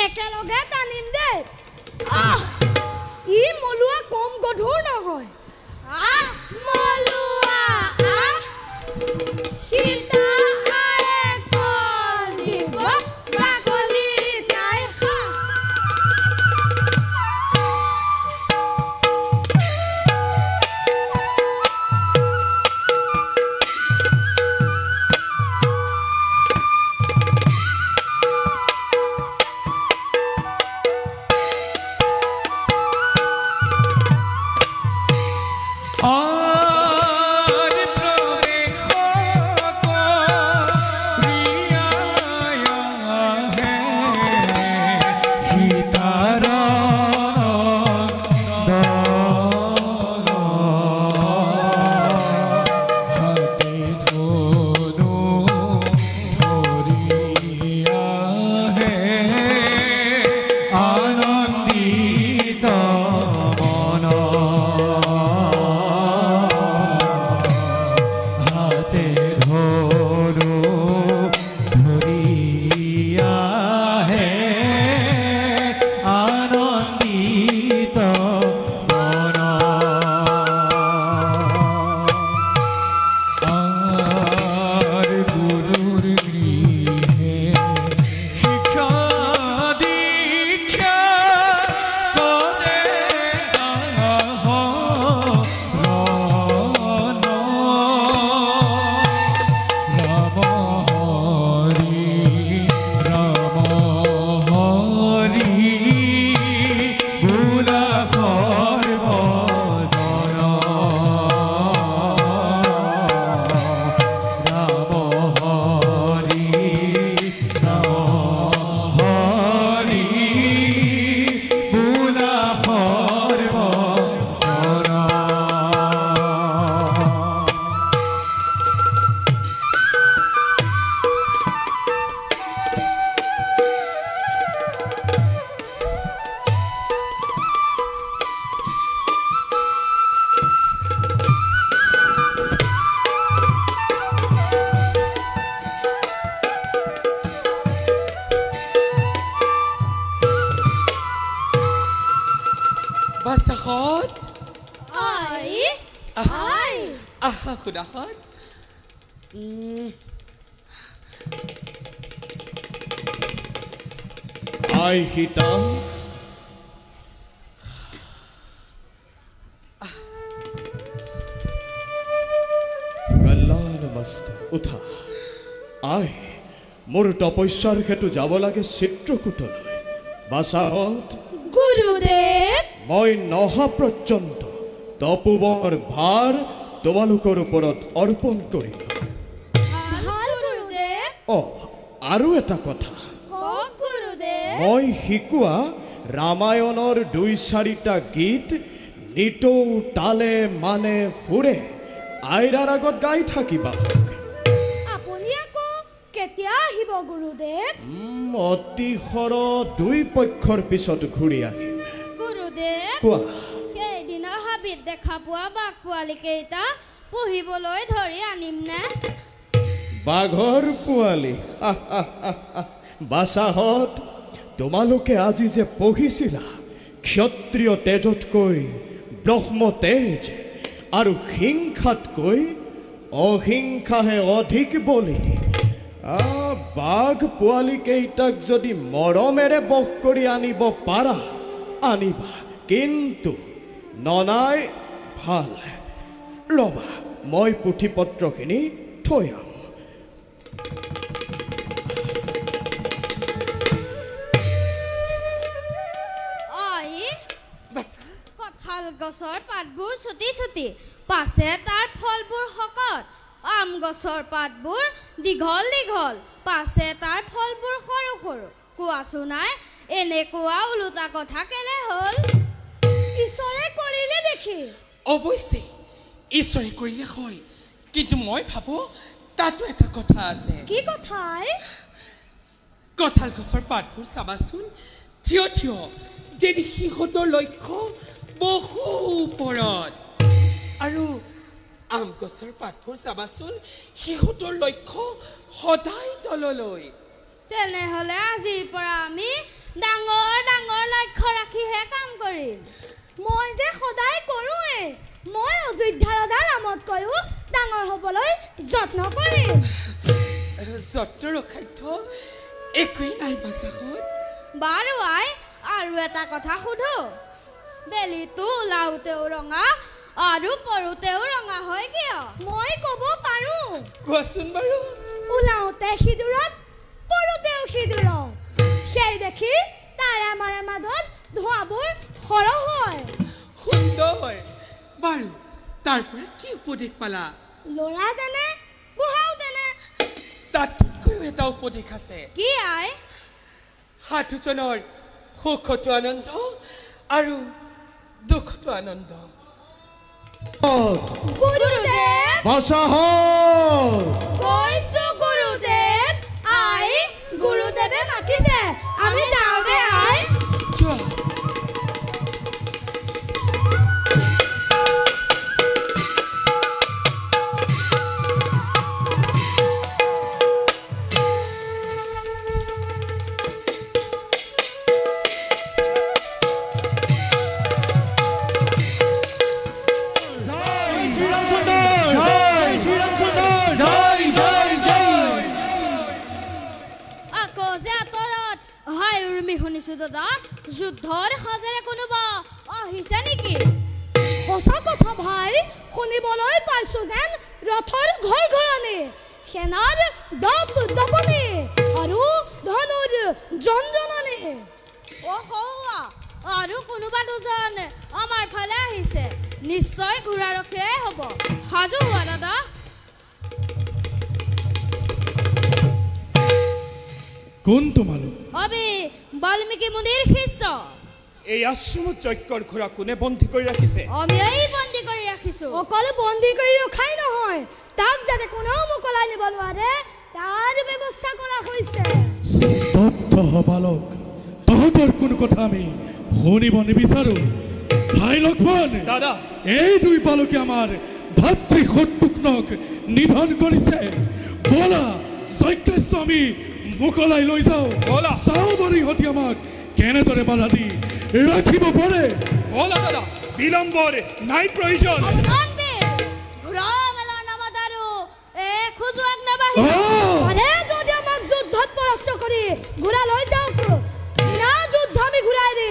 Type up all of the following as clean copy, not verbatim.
একেলগে টানিম দেই ই মলুৱা কম গধুৰ নহয় মলুৱা সীতা আয়ে কল দিব বাকলি নাই খা Basahot? Ay! Ay! Khudahot? Ay, Hita. Kallan mast utha. Ay, মোৰ তপস্যাৰ ক্ষেত্ৰত যাব লাগে চিত্ৰকূটলৈ বাসাহত গুৰুদেৱ মই নহা পৰ্যন্ত তপোবনৰ ভাৰ তোমালোকৰ ওপৰত অৰ্পণ কৰিলো ভাল গুৰুদেৱ আৰু এটা কথা কওক গুৰুদেৱ মই শিকোৱা ৰামায়ণৰ 2-4টা গীত নিতৌ তালে মানে সুৰে আইৰাৰ আগত গাই থাকিবা কেতিয়া আহিব গুৰুদেৱ অতিশৰ 2 পক্ষৰ পিছত ঘূৰি আহিম গুৰুদেৱ কোৱা সেইদিনা হাবিত দেখা পোৱা বাঘ পোৱালি কেইটা পঢ়িবলৈ ধৰি আনিম নে বাঘৰ পোৱালি বাসাহত তোমালোকে আজি যে পঢ়িছিলা ক্ষত্ৰিয় তেজতকৈ ব্ৰহ্ম তেজ আৰু হিংসাতকৈ অহিংসাহে অধিক বলি বাঘ পোৱালি কেইটাক যদি মৰমেৰে বশ কৰি আনিব পাৰা আনিবা কিন্তু ননাই ভাল ৰবা মই পুথিপত্ৰখিনি থৈ আহোঁ কঁঠাল গছৰ পাতবোৰ চুটি চুটি পাছে তাৰ ফলবোৰ শকত আম গছৰ পাতবোৰ দীঘল দীঘল পাছে তাৰ ফলবোৰ সৰু সৰু কোৱাচোন নাই এনেকুৱা ওলোটা কথা কেলে হ'ল ঈশ্বৰে কৰিলে দেখি অৱশ্যে ঈশ্বৰে কৰিলে হয় কিন্তু মই ভাবো তাতো এটা কথা আছে কি কথাই কঁঠাল গছৰ পাতবোৰ চাবাচোন থিয় থিয় যেনে সিহঁতৰ লক্ষ্য বহু ওপৰত আৰু আম গছৰ পাতবোৰ চাবাচোন সিহঁতৰ লক্ষ্য সদায় তললৈ তেনেহ'লে আজিৰ পৰা আমি কৰিম মই যে সদায় কৰোঁৱে মই অযোধ্যা ৰজাৰ নামত কৈও ডাঙৰ হ'বলৈ যত্ন কৰিম যত্নৰ অসাধ্য একোৱেই নাই বাচাহঁত বাৰু আই আৰু এটা কথা সোধো বেলিটো ওলাওঁতেও ৰঙা আৰু পৰোঁতেও ৰঙা হয় কিয় মই ক'ব পাৰোঁ কোৱাচোন বাৰু ওলাওঁতে সিদূৰত পৰোঁতেও সিদূৰত সেই দেখি তাৰে মাৰে মাজত ধোঁৱাবোৰ সৰহ হয় সুন্দৰ বাৰু তাৰ পৰা কি উপদেশ পালা ল'ৰা যেনে বুঢ়াও তেনে তাতকৈও এটা উপদেশ আছে কি আই সাধুজনৰ সুখতো আনন্দ আৰু দুখতো আনন্দ গুৰুদেৱ বাচাহঁত কৈছো গুৰুদেৱ আই গুৰুদেৱে মাতিছে আমি যাওঁগে আই যোৱা আকৌ যে আঁতৰত হয় উৰ্মি শুনিছো দাদা যুদ্ধৰ সাজেৰে কোনোবা আহিছে নেকি সঁচা কথা ভাই শুনিবলৈ পাইছোঁ যেন ৰথৰ ঘৰ ঘৰণি সেনাৰ দপ দপনি আৰু ধনুৰ জনজননি অ হৌৱা আৰু কোনোবা দুজন আমাৰ ফালে আহিছে নিশ্চয় ঘোঁৰা ৰখিয়াই হ'ব সাজু হোৱা দাদা কোন তোমালোক অবি বাল্মীকি মুনিৰ শিষ্য এই আশ্ৰমত যজ্ঞৰ ঘোঁৰা কোনে বন্দী কৰি ৰাখিছে আমি এই বন্দী কৰি ৰাখিছো অকল বন্দী কৰি ৰখাই নহয় তাক যাতে কোনেও মোকলাই নিব নোৱাৰে তাৰ ব্যৱস্থা কৰা হৈছে স্তব্ধ বালক তহঁতৰ কোনো কথা আমি শুনিব নিবিচাৰো ভাই লক্ষ্মণ দাদা এই দুই বালকে আমাৰ ভাতৃ শত্ৰুঘ্নক নিধন কৰিছে বলা যজ্ঞেশ্বৰ আমি মোকলাই লৈ যাওঁ বলা। চাওঁ বাৰু ইহঁতি আমাক কেনেদৰে বাধা দি ৰাখিব পাৰে বলা দাদা বিলম্বৰ নাই প্ৰয়োজন ঘোঁৰা মেলাৰ নামত আৰু খোজোৱাক নাবাঢ়ি আৰে যদি আমাক যুদ্ধত পৰাস্ত কৰি ঘোঁৰা লৈ যাওক না যুদ্ধ আমি ঘূৰাই দি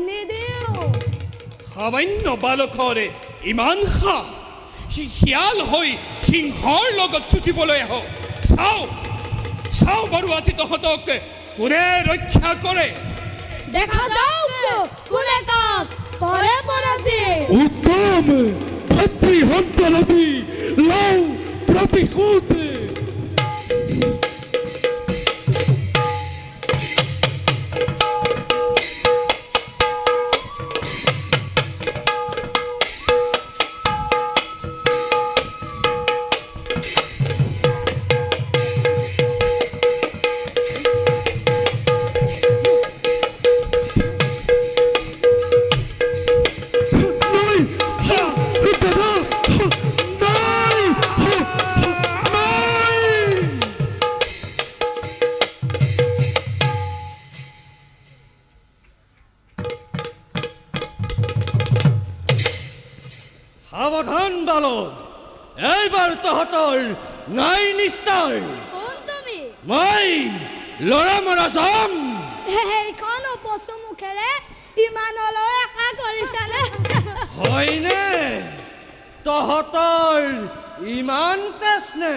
নিদিওঁ সামান্য বালকৰ ইমান শিয়াল হৈ সিংহৰ লগত যুঁজিবলৈ আহ চাওঁ বাৰু আজি তহঁতক কোনে ৰক্ষা কৰে দেখা যাওক কোনে কাক কৰে পৰাজিত উত্তম ভাতৃ সন্তানতি লওঁ প্ৰতিশোধ সাৱধান বালক এইবাৰ তহঁতৰ নাই নিস্তাৰ কোন তুমি মই লৰা মৰা যাম সেইখন পশু মুখেৰে ইমানলৈ আশা কৰিছানে হয়নে তহঁতৰ ইমান তেজ নে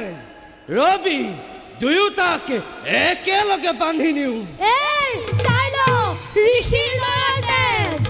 ৰবি দুয়োটাক একেলগে বান্ধি নিওঁ এই চাই ল ঋষি ল'ৰাৰ তেজ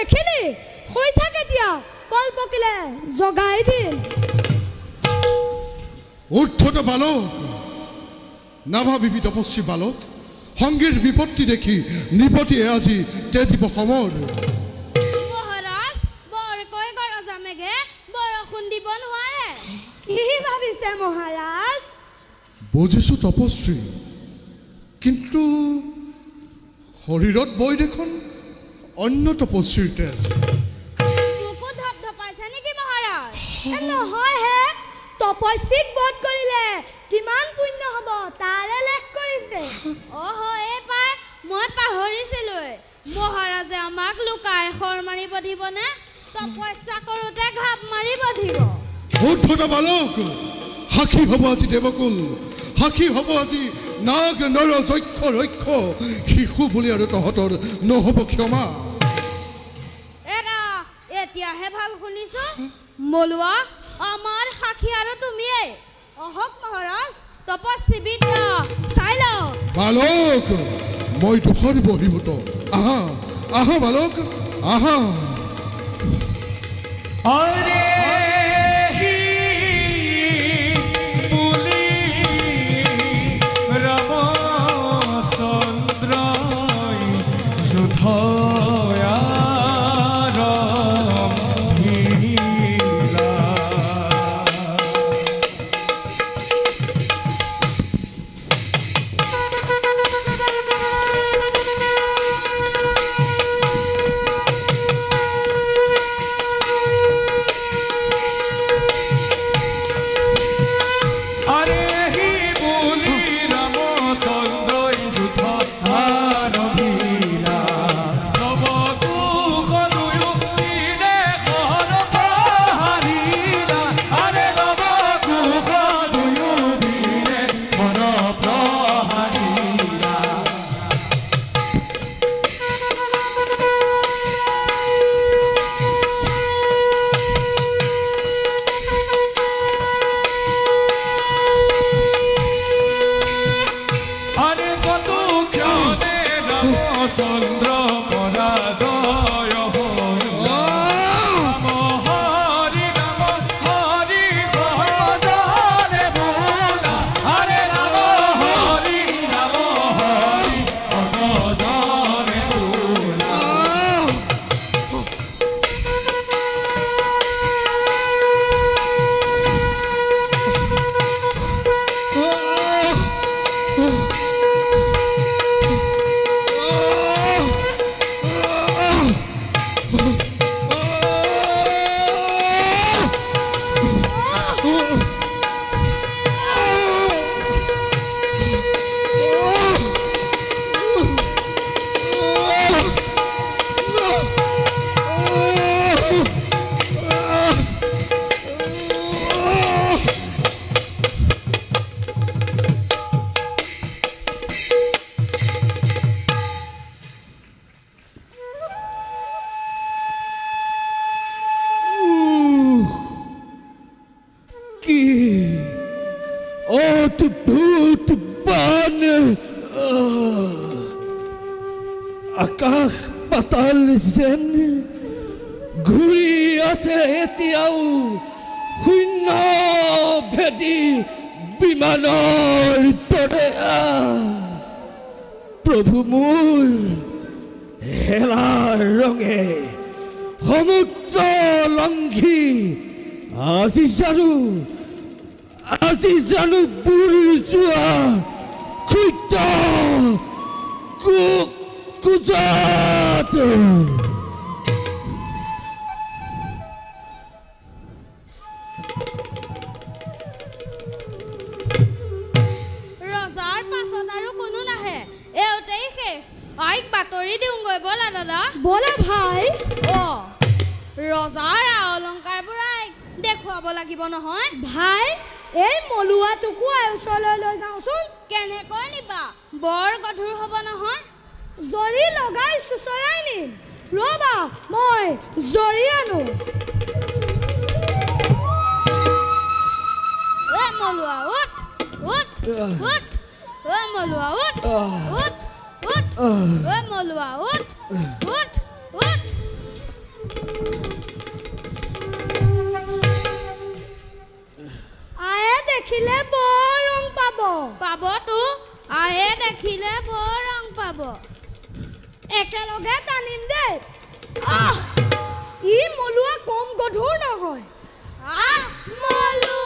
দেখিলি হৈ থাকে দিয়া কল পকিলে জগাই দিম উদ্ধত বালক নাভাবিবি তপস্বী বালক সংগীৰ বিপত্তি দেখি নিপতি আজি তেজিব সমৰ মহাৰাজ বৰকৈ গৰজা মেঘে বৰষুণ দিব নোৱাৰে কি ভাবিছে মহাৰাজ বুজিছোঁ তপস্বী কিন্তু শৰীৰত বৈ দেখোন অন্য তপস্বীৰ তেজ মোকো ধপধপাইছে নেকি মহাৰাজ নহয় হে তপস্বীক বধ কৰিলে কিমান পুণ্য হ'ব তাৰে লেখ কৰিছে অহ এই পাই মই পাহৰিছিলোৱে মহাৰাজে আমাক লুকাই খৰ মাৰি বধিবনে তপস্যা কৰোঁতে ঘাপ মাৰি বধিব উদ্ধত বালক সাক্ষী হ'ব আজি দেৱকুল সাক্ষী হ'ব আজি নাগ নৰ যক্ষ ৰক্ষ শিশু বুলি আৰু তহঁতৰ নহ'ব ক্ষমা এৰা এতিয়াহে ভাল শুনিছো মলুৱা আমাৰ সাক্ষী আৰু তুমিয়েই অহক মহাৰাজ তপস্বী বিদ্যা চাই লওঁ বালক মই দুখৰ বহিবত আহা আহা বালক আহা আকাশ পাতাল যেন ঘূৰি আছে এতিয়াও শূন্য ভেদি বিমানৰ দৰে প্ৰভু মোৰ হেলাৰ ৰঙে সমুদ্ৰ লংঘি আজি জানো বুৰ যোৱা ক্ষুদ্ৰ কুজাত ৰজাৰ পাছত আৰু কোনো নাহে এওঁতেই শেষ আইক বাতৰি দিওঁগৈ বলা দাদা বলা ভাই ৰজাৰ অলংকাৰবোৰ আইক দেখুৱাব লাগিব নহয় ভাই এই মলুৱাটোকো ওচৰলৈ লৈ যাওঁচোন কেনেকৈ নিবা বৰ গধুৰ হ'ব নহয় জৰি লগাই চুচৰাই নিম ৰবা মই জৰি আনো মলুৱা উঠ উঠ উঠ মলুৱা উঠ উঠ উঠ মলুৱা উঠ উঠ উঠ দেখিলে বৰ ৰং পাব পাবতো আহে দেখিলে বৰ ৰং পাব একেলগে টানিম দেই ই মলুৱা কম গধুৰ নহয় মলুৱা